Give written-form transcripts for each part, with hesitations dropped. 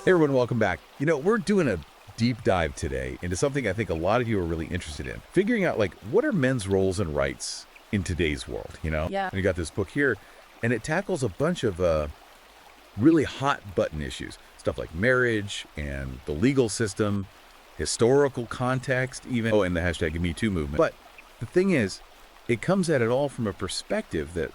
Hey everyone, welcome back. We're doing a deep dive today into something I think a lot of you are really interested in. Figuring out, what are men's roles and rights in today's world. Yeah. And you got this book here, and it tackles a bunch of really hot button issues. Stuff like marriage and the legal system, historical context, even, and the hashtag Me Too movement. But the thing is, it comes at it all from a perspective that,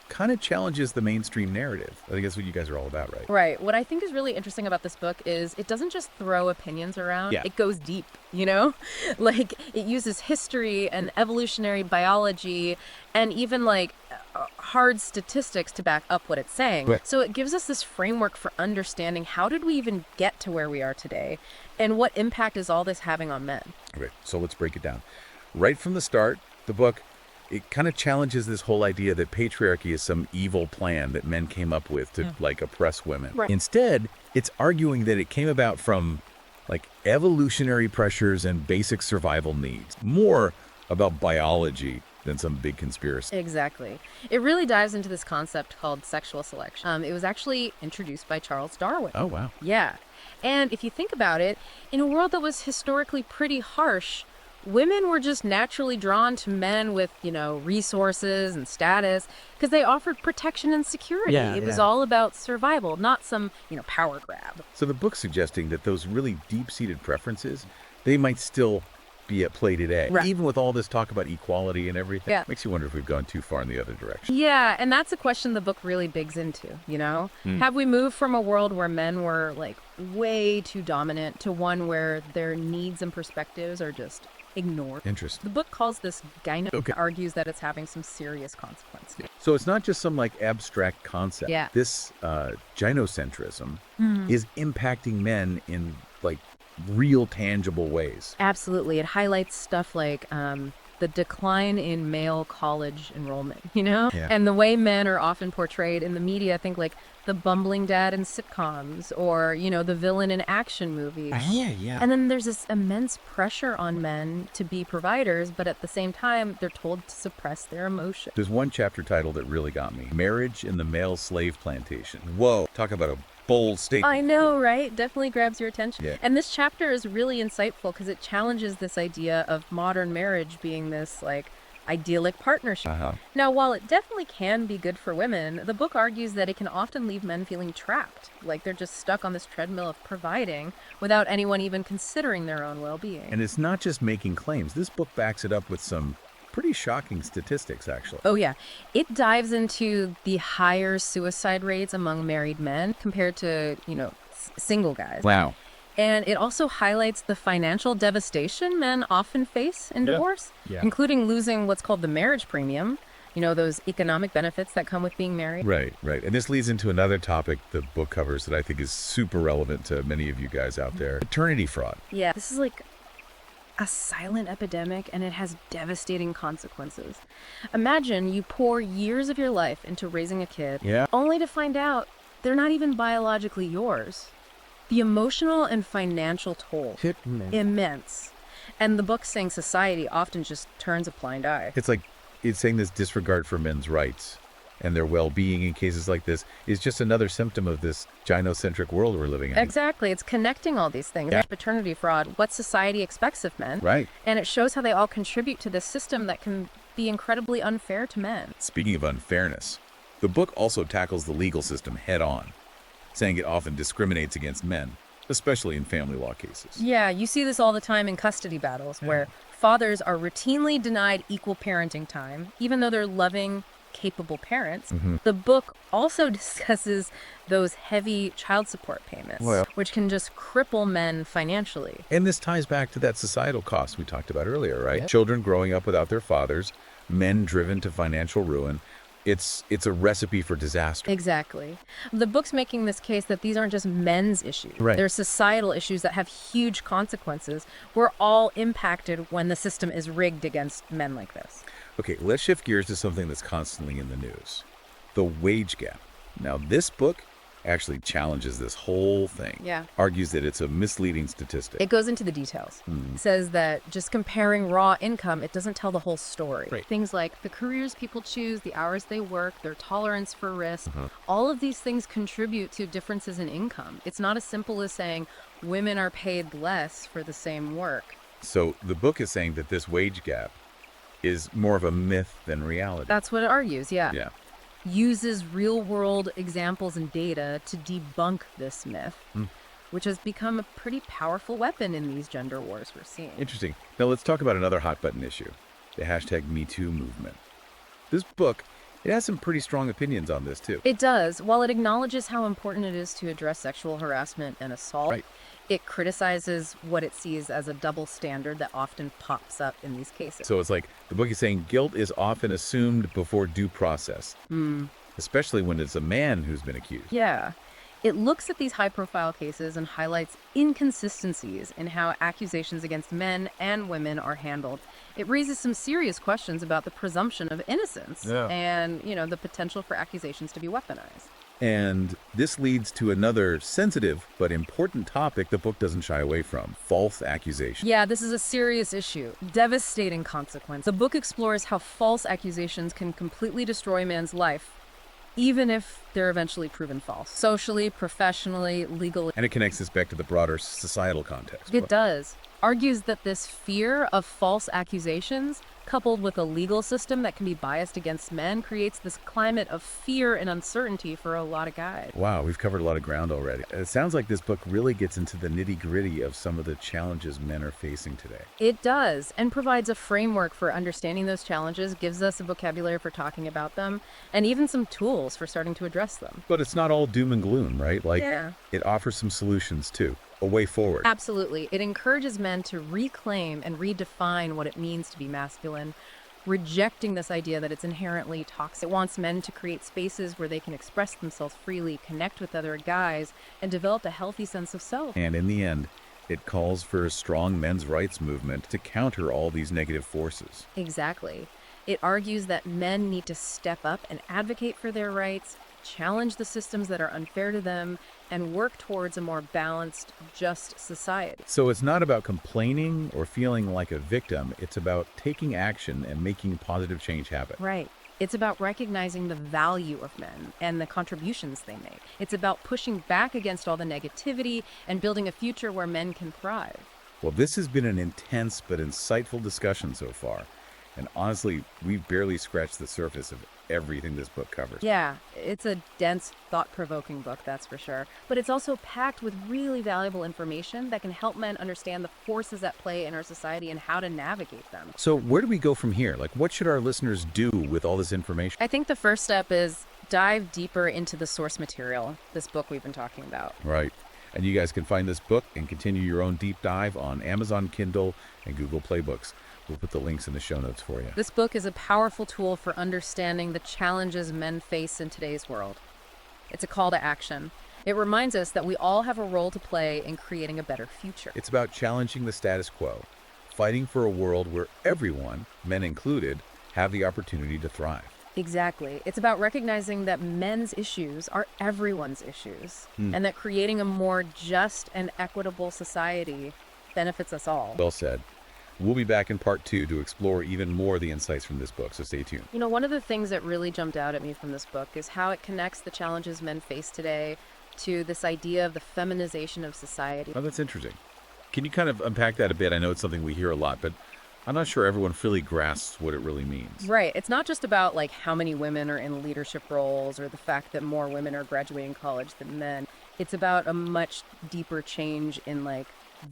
kind of challenges the mainstream narrative. I think that's what you guys are all about, right? Right. What I think is really interesting about this book is it doesn't just throw opinions around. Yeah. It goes deep, Like, it uses history and evolutionary biology and even, hard statistics to back up what it's saying. Right. So it gives us this framework for understanding how did we even get to where we are today and what impact is all this having on men. Okay, so let's break it down. Right from the start, the book, it kind of challenges this whole idea that patriarchy is some evil plan that men came up with to, oppress women. Right. Instead, it's arguing that it came about from, evolutionary pressures and basic survival needs. More about biology than some big conspiracy. Exactly. It really dives into this concept called sexual selection. It was actually introduced by Charles Darwin. Oh, wow. Yeah. And if you think about it, in a world that was historically pretty harsh, women were just naturally drawn to men with, resources and status because they offered protection and security. It was all about survival, not some, power grab. So the book's suggesting that those really deep-seated preferences, they might still be at play today. Right. Even with all this talk about equality and everything. Yeah. Makes you wonder if we've gone too far in the other direction. Yeah, and that's a question the book really digs into, Have we moved from a world where men were, way too dominant to one where their needs and perspectives are just ignored? Interesting. The book calls this Gynocentric, Okay. argues that it's having some serious consequences. So it's not just some abstract concept. Yeah. This gynocentrism is impacting men in real tangible ways. Absolutely. It highlights stuff like the decline in male college enrollment, Yeah. And the way men are often portrayed in the media. I think the bumbling dad in sitcoms or, the villain in action movies. Yeah. And then there's this immense pressure on men to be providers, but at the same time, they're told to suppress their emotions. There's one chapter title that really got me. Marriage in the Male Slave Plantation. Whoa. Talk about a bold statement. I know, right? Definitely grabs your attention. Yeah. And this chapter is really insightful because it challenges this idea of modern marriage being this, idyllic partnership. Now, while it definitely can be good for women, the book argues that it can often leave men feeling trapped, like they're just stuck on this treadmill of providing without anyone even considering their own well-being. And it's not just making claims. This book backs it up with some pretty shocking statistics, actually. Oh, yeah. It dives into the higher suicide rates among married men compared to, single guys. Wow. And it also highlights the financial devastation men often face in divorce, including losing what's called the marriage premium, those economic benefits that come with being married. Right. And this leads into another topic the book covers that I think is super relevant to many of you guys out there. Paternity fraud. Yeah, this is a silent epidemic, and it has devastating consequences. Imagine you pour years of your life into raising a kid, only to find out they're not even biologically yours. The emotional and financial toll, immense. And the book's saying society often just turns a blind eye. It's saying this disregard for men's rights and their well-being in cases like this is just another symptom of this gynocentric world we're living in. Exactly. It's connecting all these things. Yeah. Paternity fraud, what society expects of men. Right. And it shows how they all contribute to this system that can be incredibly unfair to men. Speaking of unfairness, the book also tackles the legal system head-on, saying it often discriminates against men, especially in family law cases. Yeah, you see this all the time in custody battles where fathers are routinely denied equal parenting time, even though they're loving, capable parents. The book also discusses those heavy child support payments, which can just cripple men financially. And this ties back to that societal cost we talked about earlier, right? Children growing up without their fathers, men driven to financial ruin. It's a recipe for disaster. Exactly. The book's making this case that these aren't just men's issues. Right. They're societal issues that have huge consequences. We're all impacted when the system is rigged against men like this. Okay, let's shift gears to something that's constantly in the news. The wage gap. Now, this book actually challenges this whole thing. Yeah. Argues that it's a misleading statistic. It goes into the details. It says that just comparing raw income, it doesn't tell the whole story. Right. Things like the careers people choose, the hours they work, their tolerance for risk, all of these things contribute to differences in income. It's not as simple as saying women are paid less for the same work. So the book is saying that this wage gap is more of a myth than reality. That's what it argues, yeah. Yeah. Uses real-world examples and data to debunk this myth, which has become a pretty powerful weapon in these gender wars we're seeing. Interesting. Now let's talk about another hot button issue, the hashtag #MeToo movement. This book, it has some pretty strong opinions on this too. It does. While it acknowledges how important it is to address sexual harassment and assault, Right. it criticizes what it sees as a double standard that often pops up in these cases. So it's like the book is saying guilt is often assumed before due process, especially when it's a man who's been accused. Yeah. It looks at these high-profile cases and highlights inconsistencies in how accusations against men and women are handled. It raises some serious questions about the presumption of innocence and, the potential for accusations to be weaponized. And this leads to another sensitive but important topic the book doesn't shy away from: false accusations. Yeah, this is a serious issue. Devastating consequence. The book explores how false accusations can completely destroy a man's life, even if they're eventually proven false. Socially, professionally, legally. And it connects this back to the broader societal context. It does. Argues that this fear of false accusations, coupled with a legal system that can be biased against men, creates this climate of fear and uncertainty for a lot of guys. Wow, we've covered a lot of ground already. It sounds like this book really gets into the nitty-gritty of some of the challenges men are facing today. It does, and provides a framework for understanding those challenges, gives us a vocabulary for talking about them, and even some tools for starting to address them. But it's not all doom and gloom, right? Yeah. It offers some solutions too, a way forward. Absolutely. It encourages men to reclaim and redefine what it means to be masculine, rejecting this idea that it's inherently toxic. It wants men to create spaces where they can express themselves freely, connect with other guys, and develop a healthy sense of self. And in the end, it calls for a strong men's rights movement to counter all these negative forces. Exactly. It argues that men need to step up and advocate for their rights, challenge the systems that are unfair to them, and work towards a more balanced, just society. So it's not about complaining or feeling like a victim. It's about taking action and making positive change happen. Right. It's about recognizing the value of men and the contributions they make. It's about pushing back against all the negativity and building a future where men can thrive. Well, this has been an intense but insightful discussion so far. And honestly, we've barely scratched the surface of everything this book covers. Yeah, it's a dense, thought-provoking book, that's for sure. But it's also packed with really valuable information that can help men understand the forces at play in our society and how to navigate them. So where do we go from here? Like, what should our listeners do with all this information? I think the first step is dive deeper into the source material, this book we've been talking about. Right. And you guys can find this book and continue your own deep dive on Amazon Kindle and Google Play Books. We'll put the links in the show notes for you. This book is a powerful tool for understanding the challenges men face in today's world. It's a call to action. It reminds us that we all have a role to play in creating a better future. It's about challenging the status quo, fighting for a world where everyone, men included, have the opportunity to thrive. Exactly. It's about recognizing that men's issues are everyone's issues, and that creating a more just and equitable society benefits us all. Well said. We'll be back in part 2 to explore even more of the insights from this book, so stay tuned. One of the things that really jumped out at me from this book is how it connects the challenges men face today to this idea of the feminization of society. Oh, that's interesting. Can you kind of unpack that a bit? I know it's something we hear a lot, but I'm not sure everyone fully grasps what it really means. Right. It's not just about how many women are in leadership roles or the fact that more women are graduating college than men. It's about a much deeper change in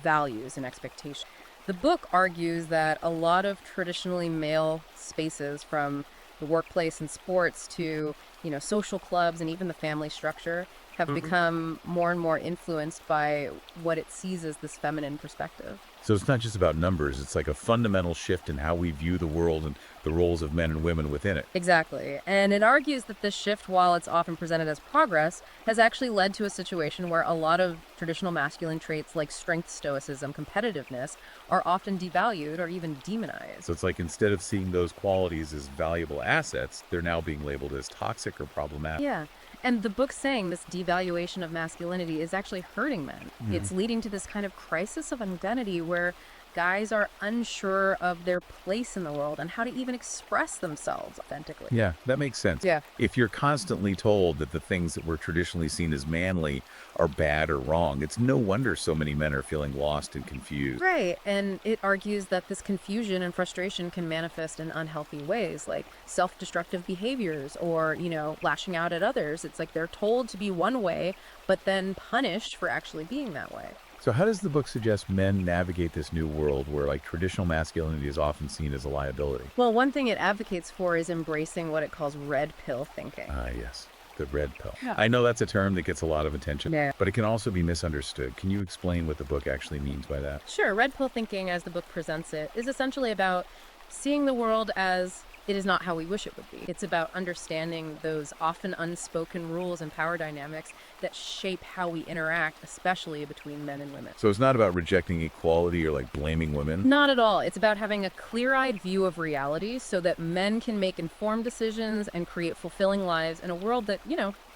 values and expectations. The book argues that a lot of traditionally male spaces, from the workplace and sports to, social clubs and even the family structure, have become more and more influenced by what it sees as this feminine perspective. So it's not just about numbers. It's like a fundamental shift in how we view the world and the roles of men and women within it. Exactly. And it argues that this shift, while it's often presented as progress, has actually led to a situation where a lot of traditional masculine traits like strength, stoicism, competitiveness are often devalued or even demonized. So it's like instead of seeing those qualities as valuable assets, they're now being labeled as toxic or problematic. Yeah. And the book's saying this devaluation of masculinity is actually hurting men. It's leading to this kind of crisis of identity where guys are unsure of their place in the world and how to even express themselves authentically. Yeah, that makes sense. Yeah. If you're constantly told that the things that were traditionally seen as manly are bad or wrong, it's no wonder so many men are feeling lost and confused. Right, and it argues that this confusion and frustration can manifest in unhealthy ways, like self-destructive behaviors or, lashing out at others. It's like they're told to be one way, but then punished for actually being that way. So how does the book suggest men navigate this new world where traditional masculinity is often seen as a liability? Well, one thing it advocates for is embracing what it calls red pill thinking. Ah, yes. The red pill. Yeah. I know that's a term that gets a lot of attention, Yeah. but it can also be misunderstood. Can you explain what the book actually means by that? Sure, red pill thinking, as the book presents it, is essentially about seeing the world as it is not how we wish it would be. It's about understanding those often unspoken rules and power dynamics that shape how we interact, especially between men and women. So it's not about rejecting equality or blaming women? Not at all. It's about having a clear-eyed view of reality so that men can make informed decisions and create fulfilling lives in a world that,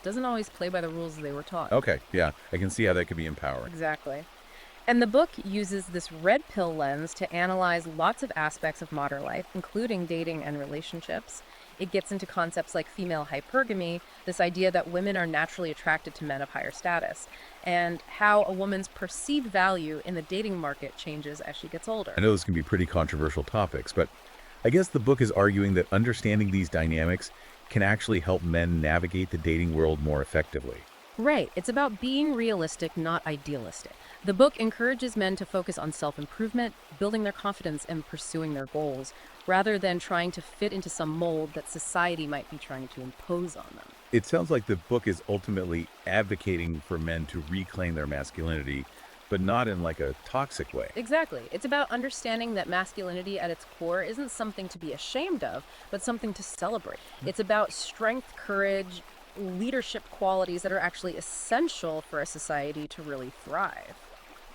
doesn't always play by the rules they were taught. Okay, yeah. I can see how that could be empowering. Exactly. And the book uses this red pill lens to analyze lots of aspects of modern life, including dating and relationships. It gets into concepts like female hypergamy, this idea that women are naturally attracted to men of higher status, and how a woman's perceived value in the dating market changes as she gets older. I know this can be pretty controversial topics, but I guess the book is arguing that understanding these dynamics can actually help men navigate the dating world more effectively. Right. It's about being realistic, not idealistic. The book encourages men to focus on self-improvement, building their confidence, and pursuing their goals, rather than trying to fit into some mold that society might be trying to impose on them. It sounds like the book is ultimately advocating for men to reclaim their masculinity, but not in a toxic way. Exactly. It's about understanding that masculinity at its core isn't something to be ashamed of, but something to celebrate. It's about strength, courage, leadership qualities that are actually essential for a society to really thrive.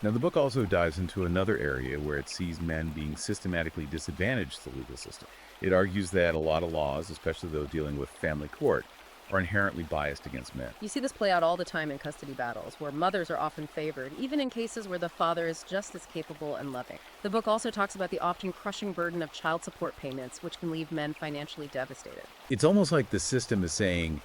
Now, the book also dives into another area where it sees men being systematically disadvantaged in the legal system. It argues that a lot of laws, especially those dealing with family court, are inherently biased against men. You see this play out all the time in custody battles, where mothers are often favored, even in cases where the father is just as capable and loving. The book also talks about the often crushing burden of child support payments, which can leave men financially devastated. It's almost like the system is saying,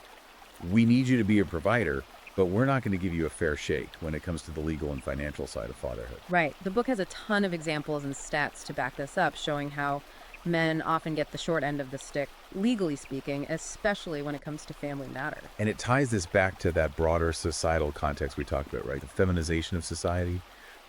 we need you to be a provider, but we're not going to give you a fair shake when it comes to the legal and financial side of fatherhood. Right. The book has a ton of examples and stats to back this up, showing how men often get the short end of the stick, legally speaking, especially when it comes to family matters. And it ties this back to that broader societal context we talked about, right? The feminization of society,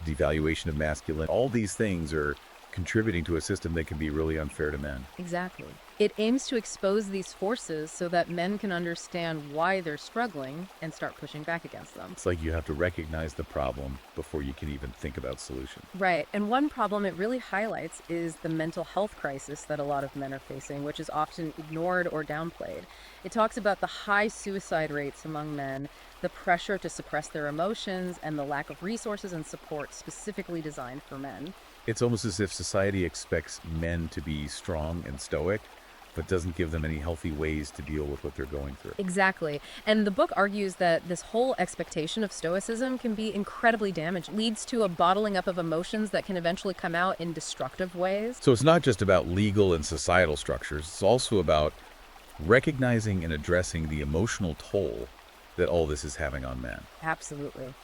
devaluation of masculinity. All these things are contributing to a system that can be really unfair to men. Exactly. It aims to expose these forces so that men can understand why they're struggling and start pushing back against them. It's like you have to recognize the problem before you can even think about solutions. Right. And one problem it really highlights is the mental health crisis that a lot of men are facing, which is often ignored or downplayed. It talks about the high suicide rates among men, the pressure to suppress their emotions, and the lack of resources and support specifically designed for men. It's almost as if society expects men to be strong and stoic, but doesn't give them any healthy ways to deal with what they're going through. Exactly. And the book argues that this whole expectation of stoicism can be incredibly damaging, leads to a bottling up of emotions that can eventually come out in destructive ways. So it's not just about legal and societal structures, it's also about recognizing and addressing the emotional toll that all this is having on men. Absolutely.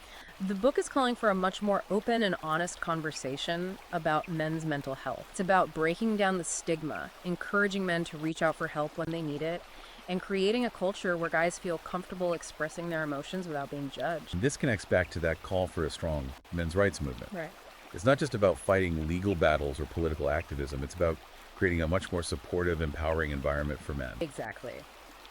The book is calling for a much more open and honest conversation about men's mental health. It's about breaking down the stigma, encouraging men to reach out for help when they need it, and creating a culture where guys feel comfortable expressing their emotions without being judged. This connects back to that call for a strong men's rights movement. Right. It's not just about fighting legal battles or political activism, it's about creating a much more supportive, empowering environment for men. Exactly.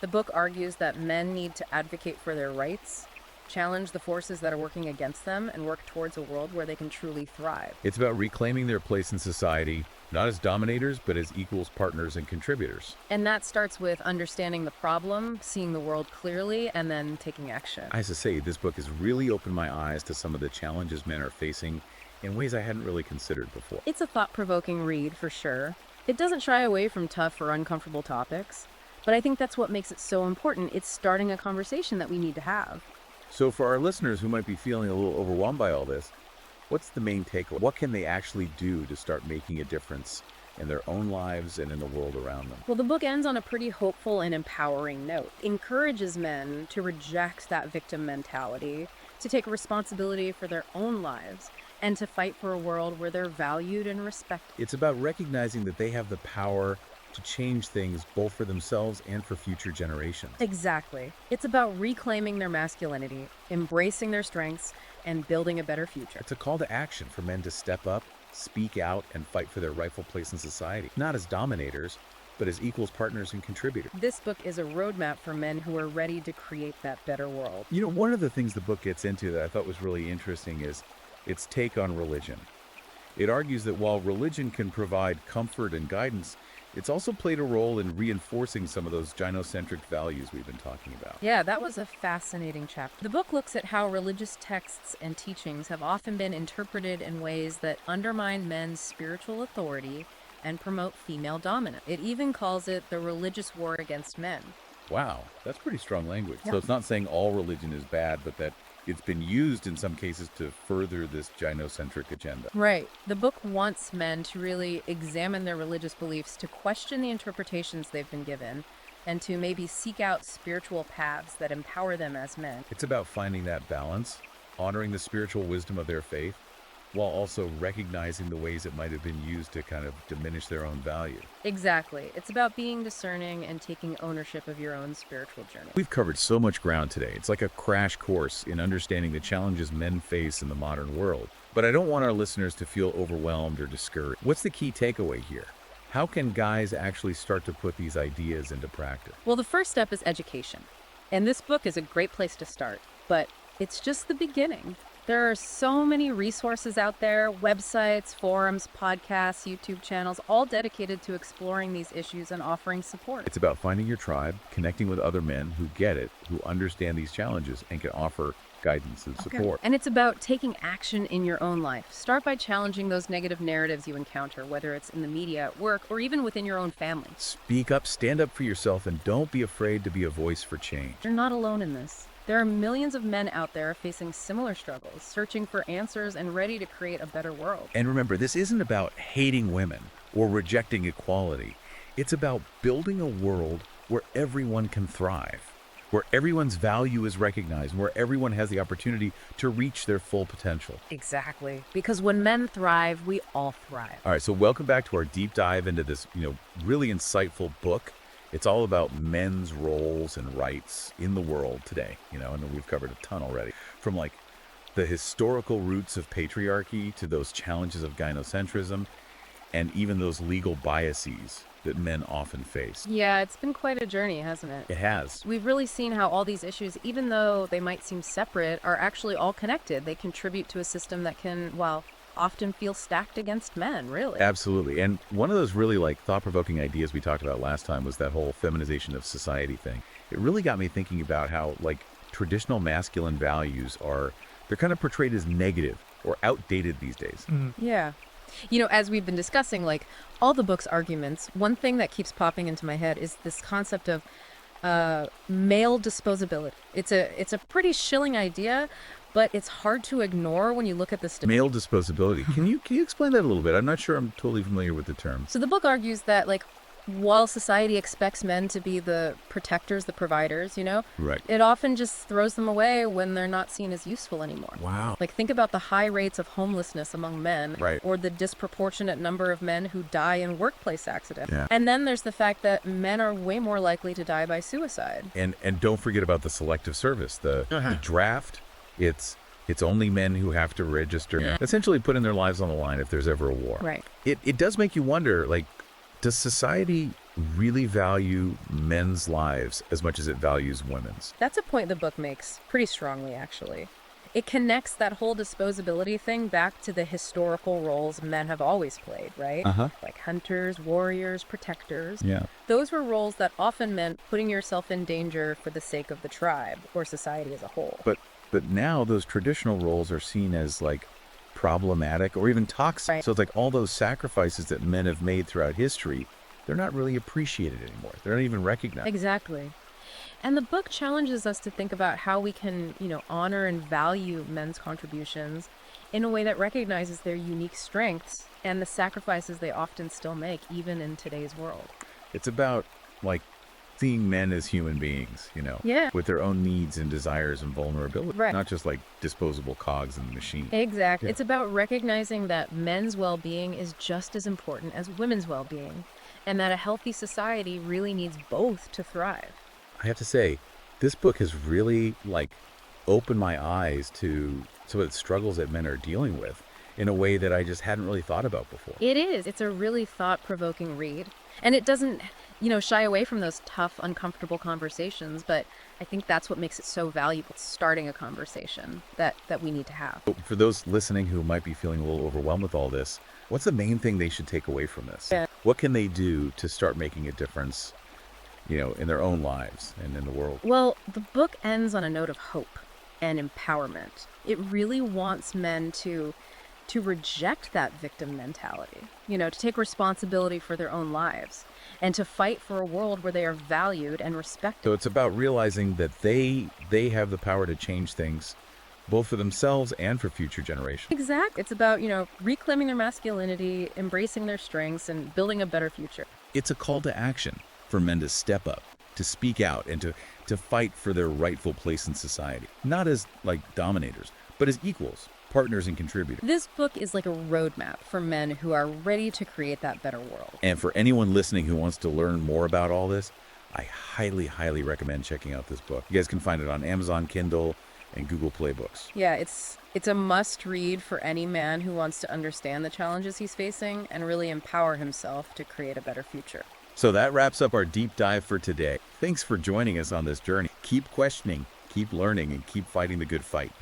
The book argues that men need to advocate for their rights, challenge the forces that are working against them, and work towards a world where they can truly thrive. It's about reclaiming their place in society, not as dominators, but as equals, partners, and contributors. And that starts with understanding the problem, seeing the world clearly, and then taking action. I have to say, this book has really opened my eyes to some of the challenges men are facing in ways I hadn't really considered before. It's a thought-provoking read, for sure. It doesn't shy away from tough or uncomfortable topics, But I think that's what makes it so important. It's starting a conversation that we need to have. So for our listeners who might be feeling a little overwhelmed by all this, what's the main takeaway? What can they actually do to start making a difference in their own lives and in the world around them? Well, the book ends on a pretty hopeful and empowering note. It encourages men to reject that victim mentality, to take responsibility for their own lives, and to fight for a world where they're valued and respected. It's about recognizing that they have the power to change things both for themselves and for future generations. Exactly. It's about reclaiming their masculinity, embracing their strengths, and building a better future. It's a call to action for men to step up, speak out, and fight for their rightful place in society, not as dominators, but as equals, partners, and contributors. This book is a roadmap for men who are ready to create that better world. You know, one of the things the book gets into that I thought was really interesting is its take on religion. It argues that while religion can provide comfort and guidance, it's also played a role in reinforcing some of those gynocentric values we've been talking about. Yeah, that was a fascinating chapter. The book looks at how religious texts and teachings have often been interpreted in ways that undermine men's spiritual authority and promote female dominance. It even calls it the religious war against men. Wow, that's pretty strong language. Yeah. So it's not saying all religion is bad, but that it's been used in some cases to further this gynocentric agenda. Right. The book wants men to really examine their religious beliefs, to question the interpretations they've been given, and to maybe seek out spiritual paths that empower them as men. It's about finding that balance, honoring the spiritual wisdom of their faith, while also recognizing the ways it might have been used to kind of diminish their own value. Exactly. It's about being discerning and taking ownership of your own spiritual journey. We've covered so much ground today. It's like a crash course in understanding the challenges men face in the modern world. But I don't want our listeners to feel overwhelmed or discouraged. What's the key takeaway here? How can guys actually start to put these ideas into practice? Well, the first step is education. And this book is a great place to start, but it's just the beginning. There are so many resources out there, websites, forums, podcasts, YouTube channels, all dedicated to exploring these issues and offering support. It's about finding your tribe, connecting with other men who get it, who understand these challenges, and can offer guidance and support. And it's about taking action in your own life. Start by challenging those negative narratives you encounter, whether it's in the media, at work, or even within your own family. Speak up, stand up for yourself, and don't be afraid to be a voice for change. You're not alone in this. There are millions of men out there facing similar struggles, searching for answers and ready to create a better world. And remember, this isn't about hating women or rejecting equality. It's about building a world where everyone can thrive, where everyone's value is recognized, where everyone has the opportunity to reach their full potential. Exactly. Because when men thrive, we all thrive. All right, so welcome back to our deep dive into this, really insightful book. It's all about men's roles and rights in the world today, and we've covered a ton already. From like the historical roots of patriarchy to those challenges of gynocentrism and even those legal biases that men often face. Yeah, it's been quite a journey, hasn't it? It has. We've really seen how all these issues, even though they might seem separate, are actually all connected. They contribute to a system that can, often feel stacked against men, really. Absolutely. And one of those really thought-provoking ideas we talked about last time was that whole feminization of society thing. It really got me thinking about how traditional masculine values they're kind of portrayed as negative or outdated these days. Yeah. As we've been discussing, all the book's arguments, one thing that keeps popping into my head is this concept of male disposability. It's a pretty chilling idea, but it's hard to ignore when you look at the Male disposability. Can you explain that a little bit? I'm not sure I'm totally familiar with the term. So the book argues that while society expects men to be the protectors, the providers, Right. it often just throws them away when they're not seen as useful anymore. Wow. Think about the high rates of homelessness among men, Right. or the disproportionate number of men who die in workplace accidents. Yeah. And then there's the fact that men are way more likely to die by suicide. And don't forget about the selective service, the draft. It's only men who have to register, essentially putting their lives on the line if there's ever a war. Right. It does make you wonder, does society really value men's lives as much as it values women's? That's a point the book makes pretty strongly, actually. It connects that whole disposability thing back to the historical roles men have always played, right? Like hunters, warriors, protectors. Yeah. Those were roles that often meant putting yourself in danger for the sake of the tribe or society as a whole. But now those traditional roles are seen as problematic or even toxic. Right. So it's all those sacrifices that men have made throughout history they're not really appreciated anymore. They're not even recognized. Exactly. And the book challenges us to think about how we can, honor and value men's contributions in a way that recognizes their unique strengths and the sacrifices they often still make, even in today's world. It's about, like, seeing men as human beings, Yeah. with their own needs and desires and vulnerability, Right. not just like disposable cogs in the machine. Exactly. Yeah. It's about recognizing that men's well-being is just as important as women's well-being, and that a healthy society really needs both to thrive. I have to say, this book has really, like, opened my eyes to some of the struggles that men are dealing with in a way that I just hadn't really thought about before. It is. It's a really thought-provoking read. And it doesn't, shy away from those tough, uncomfortable conversations, but I think that's what makes it so valuable, starting a conversation that we need to have. For those listening who might be feeling a little overwhelmed with all this, what's the main thing they should take away from this? Yeah. What can they do to start making a difference, in their own lives and in the world? Well, the book ends on a note of hope and empowerment. It really wants men to reject that victim mentality, to take responsibility for their own lives and to fight for a world where they are valued and respected. So it's about realizing that they have the power to change things, both for themselves and for future generations. Exactly. It's about, reclaiming their masculinity, embracing their strengths, and building a better future. It's a call to action for men to step up, to speak out, and to fight for their rightful place in society. Not as, like, dominators, but as equals, partners and contributors. This book is like a roadmap for men who are ready to create that better world. And for anyone listening who wants to learn more about all this, I highly, highly recommend checking out this book. You guys can find it on Amazon Kindle and Google Play Books. Yeah, it's a must read for any man who wants to understand the challenges he's facing and really empower himself to create a better future. So that wraps up our deep dive for today. Thanks for joining us on this journey. Keep questioning, keep learning, and keep fighting the good fight,